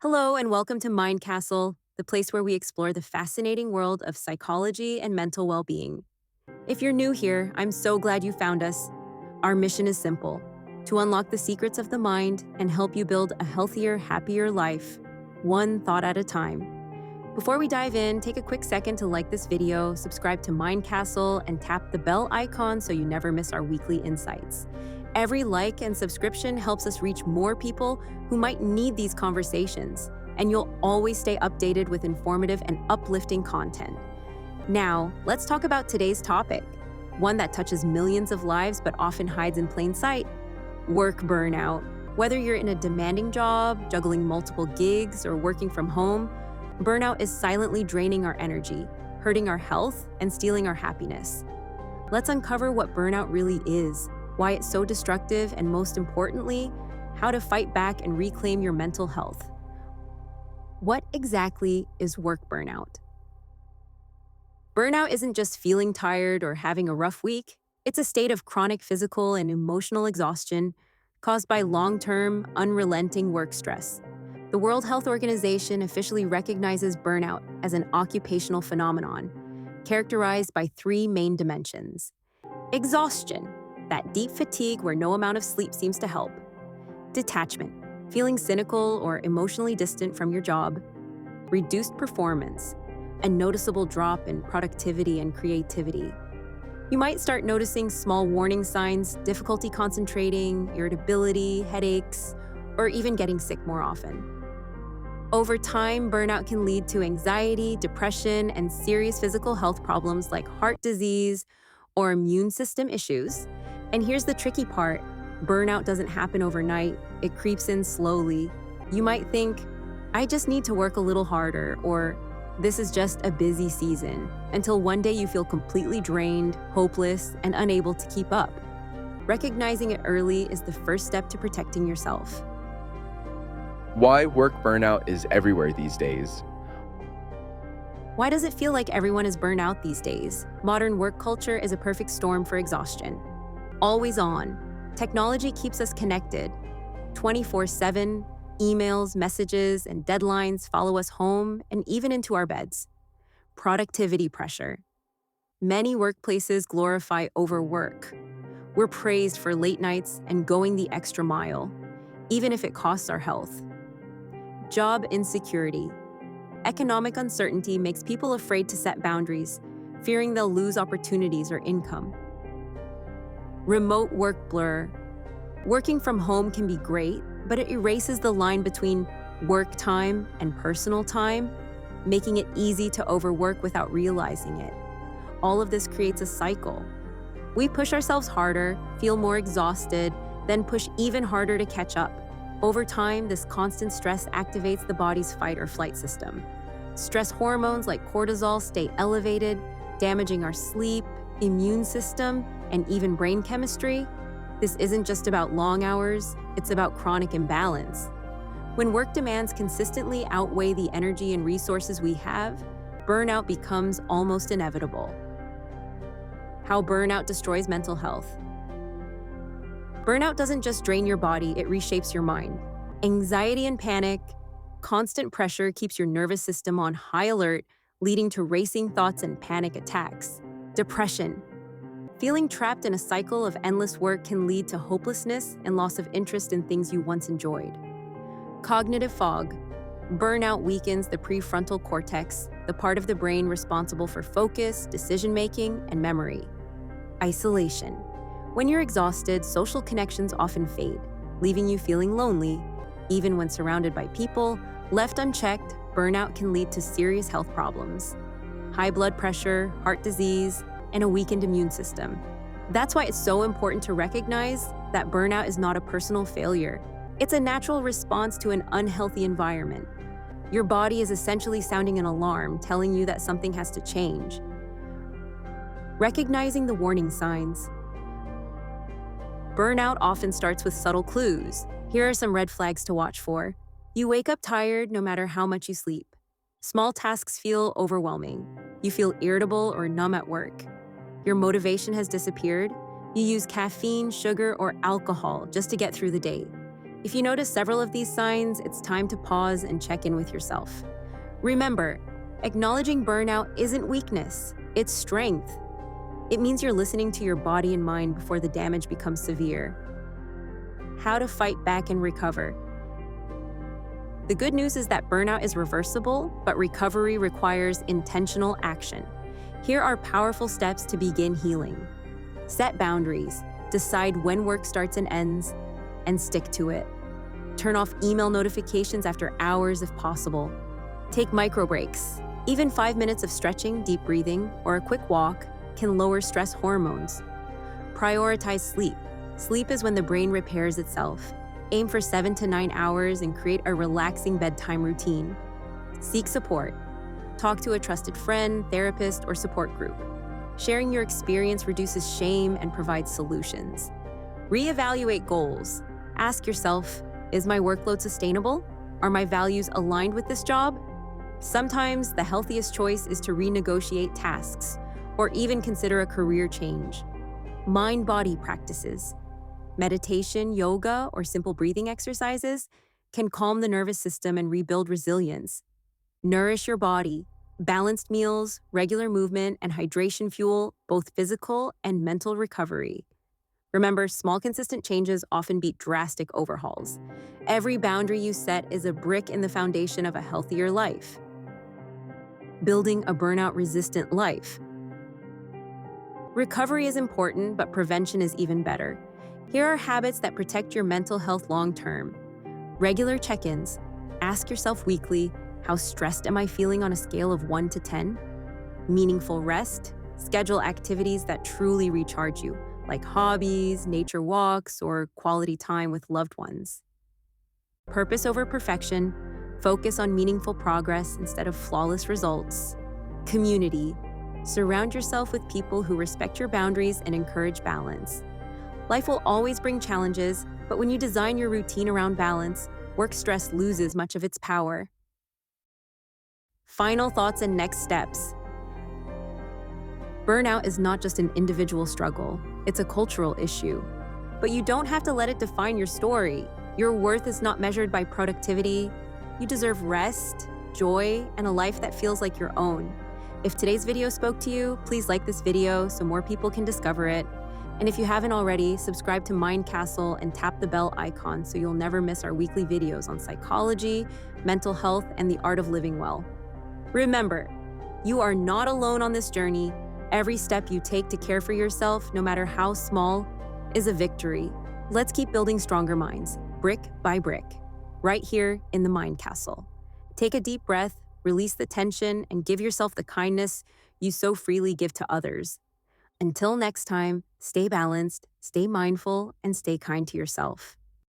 Hello, and welcome to Mind Castle, the place where we explore the fascinating world of psychology and mental well being. If you're new here, I'm so glad you found us. Our mission is simple: to unlock the secrets of the mind and help you build a healthier, happier life, one thought at a time. Before we dive in, take a quick second to like this video, subscribe to Mind Castle, and tap the bell icon so you never miss our weekly insights. Every like and subscription helps us reach more people who might need these conversations, and you'll always stay updated with informative and uplifting content. Now, let's talk about today's topic, one that touches millions of lives but often hides in plain sight: work burnout. Whether you're in a demanding job, juggling multiple gigs, or working from home, burnout is silently draining our energy, hurting our health, and stealing our happiness. Let's uncover what burnout really is, why it's so destructive, and most importantly, how to fight back and reclaim your mental health. What exactly is work burnout? Burnout isn't just feeling tired or having a rough week. It's a state of chronic physical and emotional exhaustion caused by long-term, unrelenting work stress. The World Health Organization officially recognizes burnout as an occupational phenomenon, characterized by three main dimensions: exhaustion, that deep fatigue where no amount of sleep seems to help; detachment, feeling cynical or emotionally distant from your job; reduced performance, a noticeable drop in productivity and creativity. You might start noticing small warning signs: difficulty concentrating, irritability, headaches, or even getting sick more often. Over time, burnout can lead to anxiety, depression, and serious physical health problems like heart disease or immune system issues. And here's the tricky part: burnout doesn't happen overnight, it creeps in slowly. You might think, I just need to work a little harder, or this is just a busy season, until one day you feel completely drained, hopeless, and unable to keep up. Recognizing it early is the first step to protecting yourself. Why work burnout is everywhere these days. Why does it feel like everyone is burnt out these days? Modern work culture is a perfect storm for exhaustion. Always on. Technology keeps us connected. 24/7, emails, messages, and deadlines follow us home and even into our beds. Productivity pressure. Many workplaces glorify overwork. We're praised for late nights and going the extra mile, even if it costs our health. Job insecurity. Economic uncertainty makes people afraid to set boundaries, fearing they'll lose opportunities or income. Remote work blur. Working from home can be great, but it erases the line between work time and personal time, making it easy to overwork without realizing it. All of this creates a cycle. We push ourselves harder, feel more exhausted, then push even harder to catch up. Over time, this constant stress activates the body's fight or flight system. Stress hormones like cortisol stay elevated, damaging our sleep, immune system, and even brain chemistry. This isn't just about long hours, it's about chronic imbalance. When work demands consistently outweigh the energy and resources we have, burnout becomes almost inevitable. How burnout destroys mental health. Burnout doesn't just drain your body, it reshapes your mind. Anxiety and panic, constant pressure keeps your nervous system on high alert, leading to racing thoughts and panic attacks. Depression. Feeling trapped in a cycle of endless work can lead to hopelessness and loss of interest in things you once enjoyed. Cognitive fog. Burnout weakens the prefrontal cortex, the part of the brain responsible for focus, decision-making, and memory. Isolation. When you're exhausted, social connections often fade, leaving you feeling lonely. Even when surrounded by people, left unchecked, burnout can lead to serious health problems: high blood pressure, heart disease, and a weakened immune system. That's why it's so important to recognize that burnout is not a personal failure. It's a natural response to an unhealthy environment. Your body is essentially sounding an alarm, telling you that something has to change. Recognizing the warning signs. Burnout often starts with subtle clues. Here are some red flags to watch for. You wake up tired no matter how much you sleep. Small tasks feel overwhelming. You feel irritable or numb at work. Your motivation has disappeared. You use caffeine, sugar, or alcohol just to get through the day. If you notice several of these signs, it's time to pause and check in with yourself. Remember, acknowledging burnout isn't weakness, it's strength. It means you're listening to your body and mind before the damage becomes severe. How to fight back and recover. The good news is that burnout is reversible, but recovery requires intentional action. Here are powerful steps to begin healing. Set boundaries, decide when work starts and ends, and stick to it. Turn off email notifications after hours if possible. Take micro breaks. Even 5 minutes of stretching, deep breathing, or a quick walk can lower stress hormones. Prioritize sleep. Sleep is when the brain repairs itself. Aim for 7 to 9 hours and create a relaxing bedtime routine. Seek support. Talk to a trusted friend, therapist, or support group. Sharing your experience reduces shame and provides solutions. Reevaluate goals. Ask yourself, is my workload sustainable? Are my values aligned with this job? Sometimes the healthiest choice is to renegotiate tasks or even consider a career change. Mind-body practices. Meditation, yoga, or simple breathing exercises can calm the nervous system and rebuild resilience. Nourish your body. Balanced meals, regular movement, and hydration fuel both physical and mental recovery. Remember, small, consistent changes often beat drastic overhauls. Every boundary you set is a brick in the foundation of a healthier life. Building a burnout-resistant life. Recovery is important, but prevention is even better. Here are habits that protect your mental health long-term. Regular check-ins. Ask yourself weekly, how stressed am I feeling on a scale of 1 to 10? Meaningful rest. Schedule activities that truly recharge you, like hobbies, nature walks, or quality time with loved ones. Purpose over perfection. Focus on meaningful progress instead of flawless results. Community. Surround yourself with people who respect your boundaries and encourage balance. Life will always bring challenges, but when you design your routine around balance, work stress loses much of its power. Final thoughts and next steps. Burnout is not just an individual struggle, it's a cultural issue. But you don't have to let it define your story. Your worth is not measured by productivity. You deserve rest, joy, and a life that feels like your own. If today's video spoke to you, please like this video so more people can discover it. And if you haven't already, subscribe to Mind Castle and tap the bell icon so you'll never miss our weekly videos on psychology, mental health, and the art of living well. Remember, you are not alone on this journey. Every step you take to care for yourself, no matter how small, is a victory. Let's keep building stronger minds, brick by brick, right here in the Mind Castle. Take a deep breath, release the tension, and give yourself the kindness you so freely give to others. Until next time, stay balanced, stay mindful, and stay kind to yourself.